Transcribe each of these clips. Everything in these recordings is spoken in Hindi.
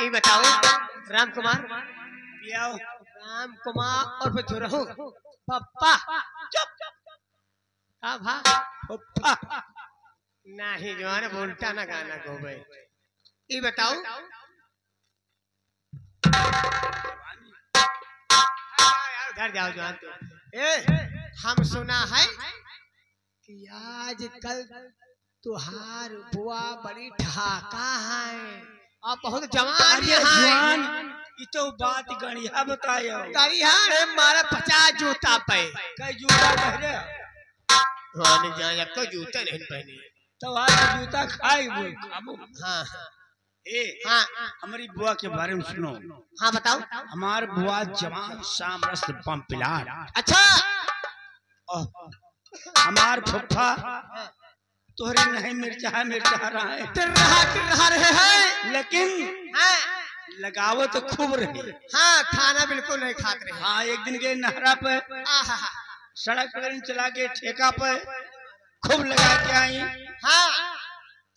ये बताओ राम कुमार राम कुमार और फिर रहो पप्पा चुप हाँ भा पप्पा नहीं जो है ना बोलता ना गाना को भाई ये बताओ घर जाओ जो हम सुना है कि आजकल तुहार बुआ बड़ी ठहाका है और बहुत जवान है ये तो बात गणिया बताया गणिया रे मारा 50 जूता पे कई जूता पहने हां जाया को जूता नहीं पहने तो आज जूता खाई वो खाबो हां ए हां हमारी बुआ के बारे में सुनो हां बताओ हमार बुआ जवान सामरस बम पिलार अच्छा हमार फुफ्फा तोहरे नहीं मिर्चा रहा है तिर रहा रहे हैं लेकिन हां लगावो तो खूब रही हाँ खाना बिल्कुल नहीं खाते रहे हाँ एक दिन गए नहरा पे सड़क पर चला के ठेका पे खूब लगा के आई हाँ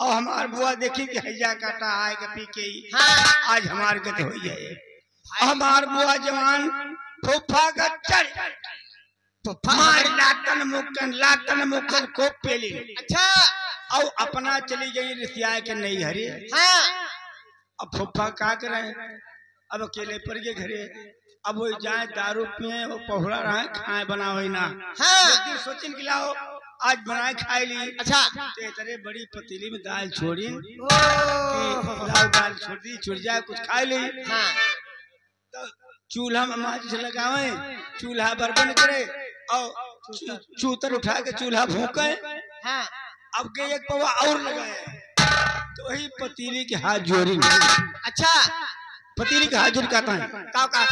और हमार बुआ देखी कि हैजा काटा आए के पी के हाँ आज हमार गत हो जाए हमार बुआ जवान फुफ्फा का चल मार लातन मुक्कन को पेली अच्छा और अपना चली गई रिश्तिया के नहीं हरे हाँ अब फुफ्फा क्या करे अब अकेले पड़ गए घरे अब वो जाए दारू पिए वो पहुड़ा रहे खाए बनाओ ना हाँ सोचिन कि लाओ आज बनाए खाए ली अच्छा तो इतने बड़ी पतीली में दाल छोड़ी दाल छोड़ दी छुड़ जाए कुछ खाए ली हाँ तो चूल्हा में माच से लगावे चूल्हा बर्तन करे और चूतर उठा के चूल्हा फूके हाँ अब के एक पवा और लगाए तो वही पतीली के हाथ जोड़ी अच्छा पतीली के हाथ जोड़ कहता है का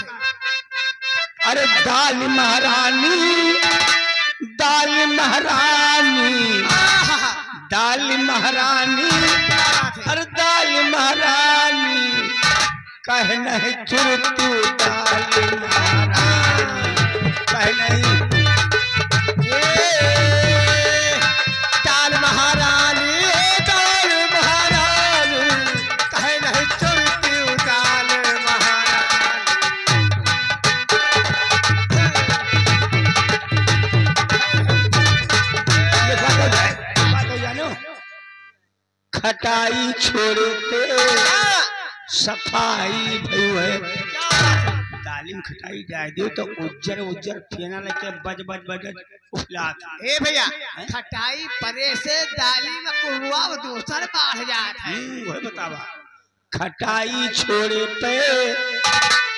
अरे दाल महारानी अरे दाल महारानी कह नहीं चुरतू दाल महारानी कह नहीं खटाई छोड़ते सफाई भई है तालीम खटाई डाल दो तो उज्जर फेना लेके बज उफलात ए भैया खटाई परे से दाली में कुरुआ दूसर बाढ़ जात है वही बतावा खटाई छोड़ते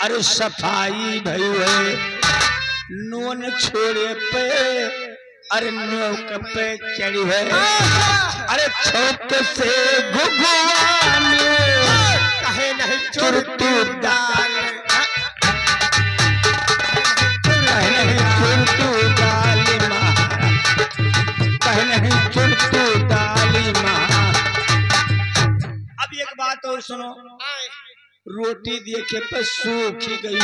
अरे सफाई भई है नून छोड़े पे अरे नोक पे चढ़ी है अरे छोट से भगवान कहे नहीं चुरतू दाल कहे नहीं चुरतू दाल कहे नहीं चुरतू दाल अब एक बात और सुनो रोटी देखे पे सूखी गई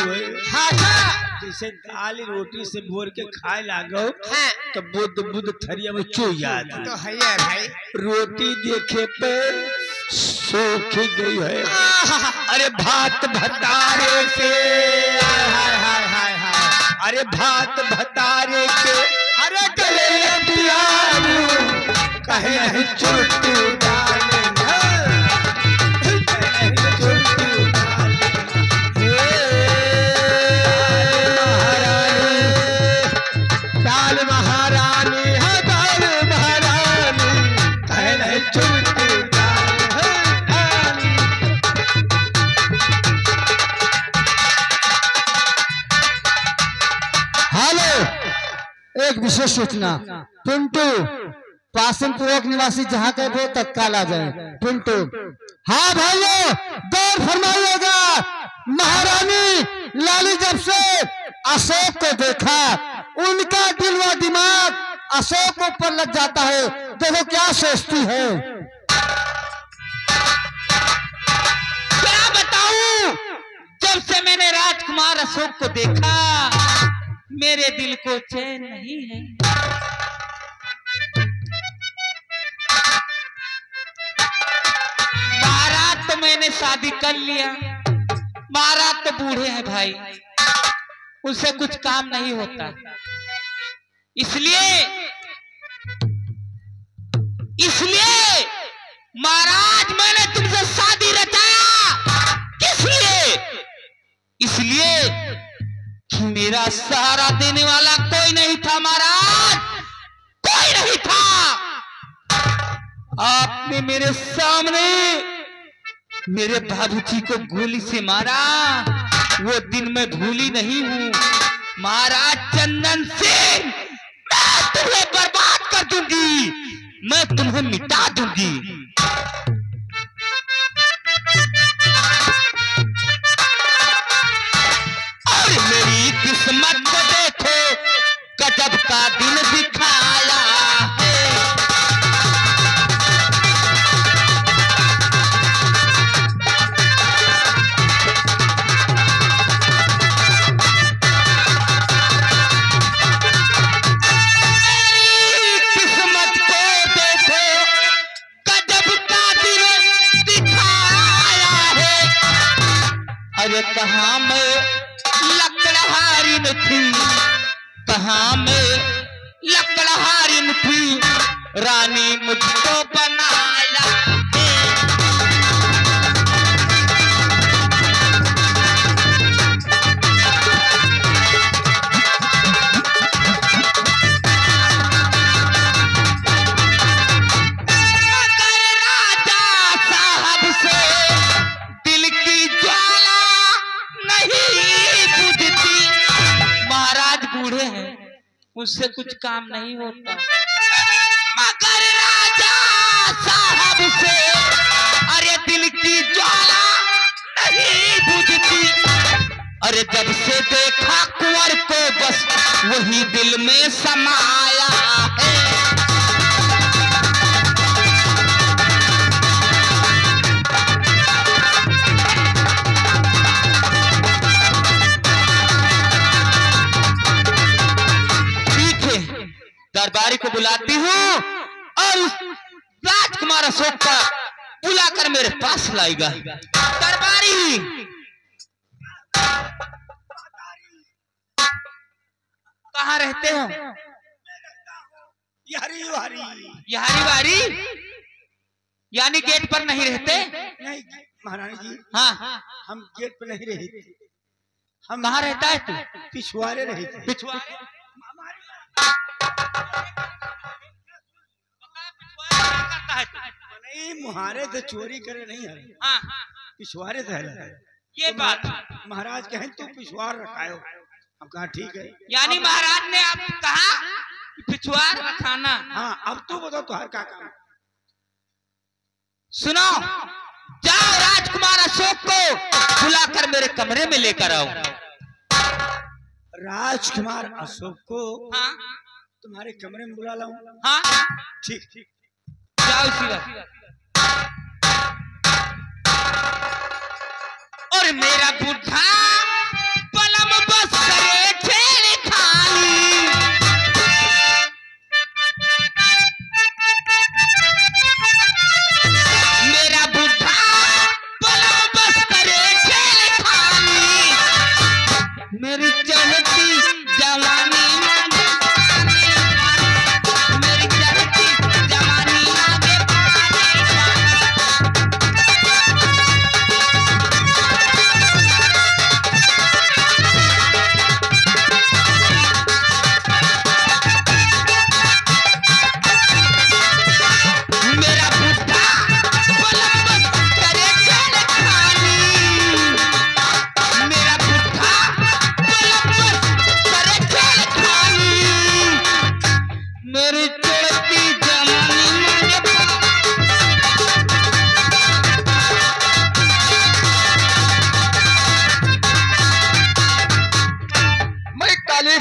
है जैसे दाल रोटी से बोर के खाए लागो तो बुद्ध थरिया में चू जाती तो है भाई रोटी देखे पे सूखी गई है अरे भात भतारे से अरे भात भतारे के अरे गले कहे नहीं चुरतू दाल एक विशेष सूचना पिंटू पासनपुर निवासी जहाँ कहे वो तत्काल आ जाए पिंटू हाँ भाइयों दौर फरमाइएगा महारानी लाली जब से अशोक को देखा उनका दिल व दिमाग अशोक पर लग जाता है देखो क्या सोचती है क्या बताऊं जब से मैंने राजकुमार अशोक को देखा मेरे दिल को चैन नहीं है बारात तो मैंने शादी कर लिया महाराज तो बूढ़े हैं भाई, उनसे कुछ काम नहीं होता, इसलिए महाराज मैंने तुमसे शादी रचाया। किस लिए? इसलिए कि मेरा सहारा देने वाला कोई नहीं था महाराज, कोई नहीं था। आपने मेरे सामने मेरे बाबूजी को गोली से मारा, वो दिन मैं भूली नहीं हूं। महाराज चंदन सिंह, मैं तुम्हें बर्बाद कर दूंगी, मैं तुम्हें मिटा दूंगी। और मेरी किस्मत को देखो, गजब का दिन दिखाया है। कहाँ मैं लकड़हारी में थी, कहाँ मैं लकड़हारी में थी, रानी मुझको बनाया। मगर राजा साहब से दिल की ज्वाला नहीं बुझती। महाराज बूढ़े हैं, उससे कुछ काम नहीं होता, मगर राजा साहब से अरे दिल की ज्वाला नहीं बुझती। अरे जब से देखा कुंवर को बस वही दिल में समाया है। दरबारी को बुलाती हूँ और राजकुमार अशोक का बुलाकर मेरे पास लाएगा। दरबारी, कहाँ रहते हो? यारी वारी। यारी वारी यानी गेट पर नहीं रहते? नहीं महारानी जी, हाँ, हम गेट पर नहीं रहते। हम कहाँ रहता है तू? पिछवाड़े रहते। पिछवाड़े? नहीं, मुहारे से चोरी करे नहीं है, हाँ, पिछवाड़े से है। ये बात महाराज कहें तू पिछवाड़ रखायो, हम कहा ठीक है। यानी महाराज ने आप कहा पिछवाड़ रखाना। हाँ, अब तू बताओ तुहार का काम। सुनो, जाओ राजकुमार अशोक को बुलाकर मेरे कमरे में लेकर आओ। राजकुमार अशोक को? हाँ, तुम्हारे कमरे में बुला लाऊं? हाँ, ठीक ठीक, जाओ इसी वक्त। और मेरा बुढ़ा पलम बस करे छेड़खानी, मेरा बुढ़ा पलम बस करे छेड़खानी, मेरी चलती जवानी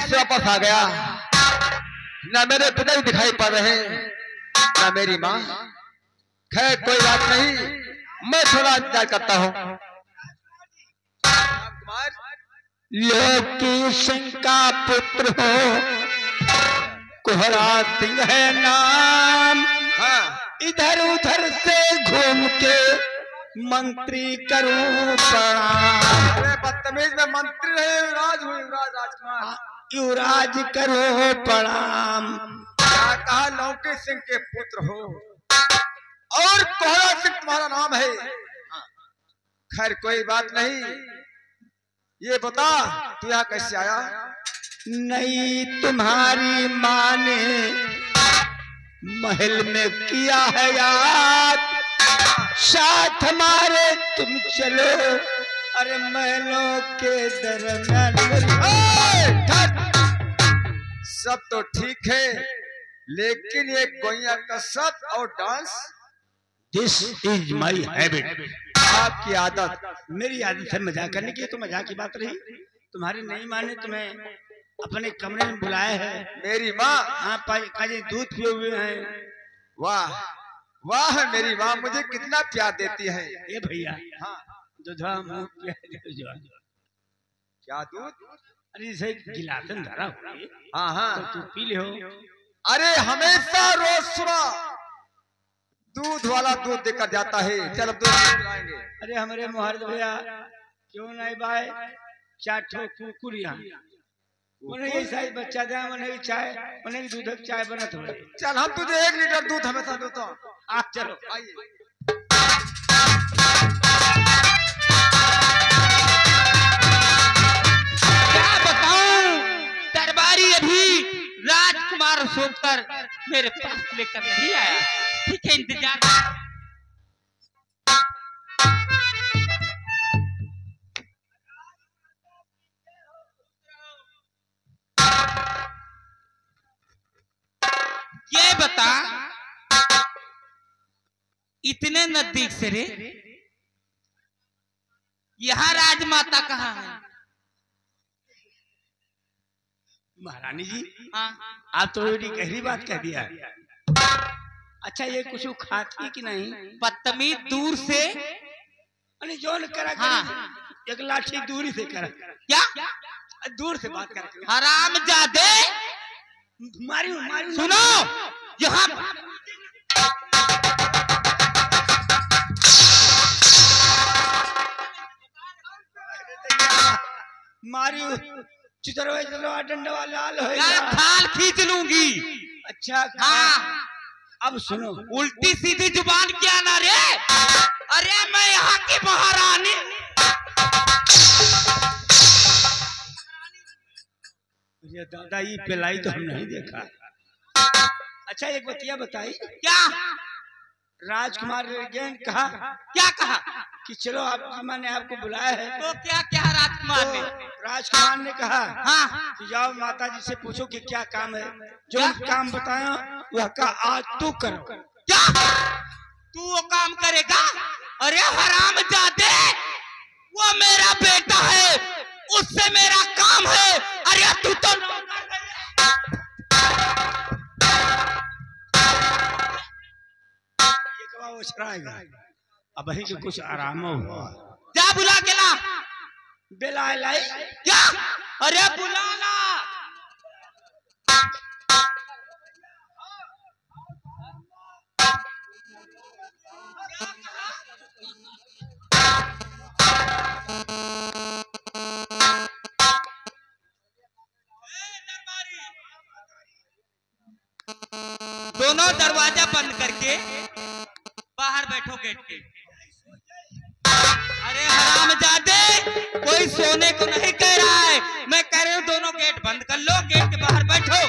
वापस आ गया। ना मेरे पिता दिखाई पड़ रहे, ना मेरी माँ। खैर कोई बात नहीं, मैं थोड़ा इंतजार करता हूँ। योगी सिंह का पुत्र हो, कोहरा सिंह है नाम। इधर उधर से घूम के मंत्री करूं प्रणाम। अरे बदतमीज, में मंत्री है, युवराज हूँ, युवराज राजकुमार। युवराज करो प्रणाम। क्या कहा? लौकी सिंह के पुत्र हो और कोहरा सिंह तुम्हारा नाम है। खैर कोई बात नहीं, ये बता तू यहाँ कैसे आया? नहीं, तुम्हारी माँ ने महल में किया है याद, साथ हमारे तुम चलो, अरे महलों के दरमियान। सब तो ठीक है, लेकिन ये गोइया का सत और dance, this is my habit. आपकी आदत। मेरी आदत है मजाक करने की, तो मजाक की बात रही। तुम्हारी नहीं माने तुम्हें अपने कमरे में बुलाए हैं। मेरी माँ? हाँ, काजी दूध पिए हुए हैं। वाह वाह, मेरी माँ मुझे कितना प्यार देती है। ये भैया, हाँ, दूधा मुंह पिया जो। क्या दूध? अरे इसे गिलास में धरा हुआ है। हाँ हाँ, तो तू पी ले हो। अरे हमेशा रोज सुबह दूध वाला दूध देकर जाता है। चल अब दूध पिलाएंगे। अरे हमारे मुहर्द भैया क्यों नहीं भाई, चार कुकुर यहाँ उन्हें ये शायद बच्चा दे, उन्हें चाय, उन्हें दूध चाय बनत हो। चल हम तुझे 1 लीटर दूध हमेशा देता हूँ। चलो आइए। क्या बताऊं, दरबारी अभी राजकुमार सोकर मेरे पास लेकर नहीं आया। ठीक है, इंतजार। ये बता, इतने नजदीक से रे, यहाँ राजमाता कहाँ है? महारानी जी, हाँ, आप तो बड़ी गहरी बात कह दिया। अच्छा, ये कुछ खाती कि नहीं? बदतमीज, दूर से। अरे जो न करा हाँ। करी, एक लाठी दूरी से करा। क्या? दूर से बात कर। हरामजादे, मारी मारी। सुनो, यहाँ मारी चितरवे चलो डंडा वाला हाल हो क्या खाल खींच लूंगी। अच्छा, हाँ, अब सुनो, उल्टी सीधी जुबान क्या ना रे। अरे मैं यहाँ की महारानी। ये दादा ये पिलाई तो हम नहीं देखा। अच्छा, एक बतिया बताई। क्या? राजकुमार ने कहा क्या कहा? कि चलो आप, मैंने आपको बुलाया है। तो क्या कहा राजकुमार ने? राजकुमार ने कहा हाँ, कि जाओ माता जी से पूछो कि क्या काम है। जो काम बताया वह का आज तू करो। क्या तू वो काम करेगा? अरे हरामजादे, वो मेरा बेटा है, उससे मेरा काम है। अरे तू तो अब ही कुछ आराम हुआ। जा बुला के ला। बेला लाई। क्या? अरे बुला ला। दोनों दरवाजा बंद करके बाहर बैठो गेट के। अरे हरामजादे, कोई सोने को नहीं कह रहा है, मैं कह रही हूँ दोनों गेट बंद कर लो, गेट के बाहर बैठो।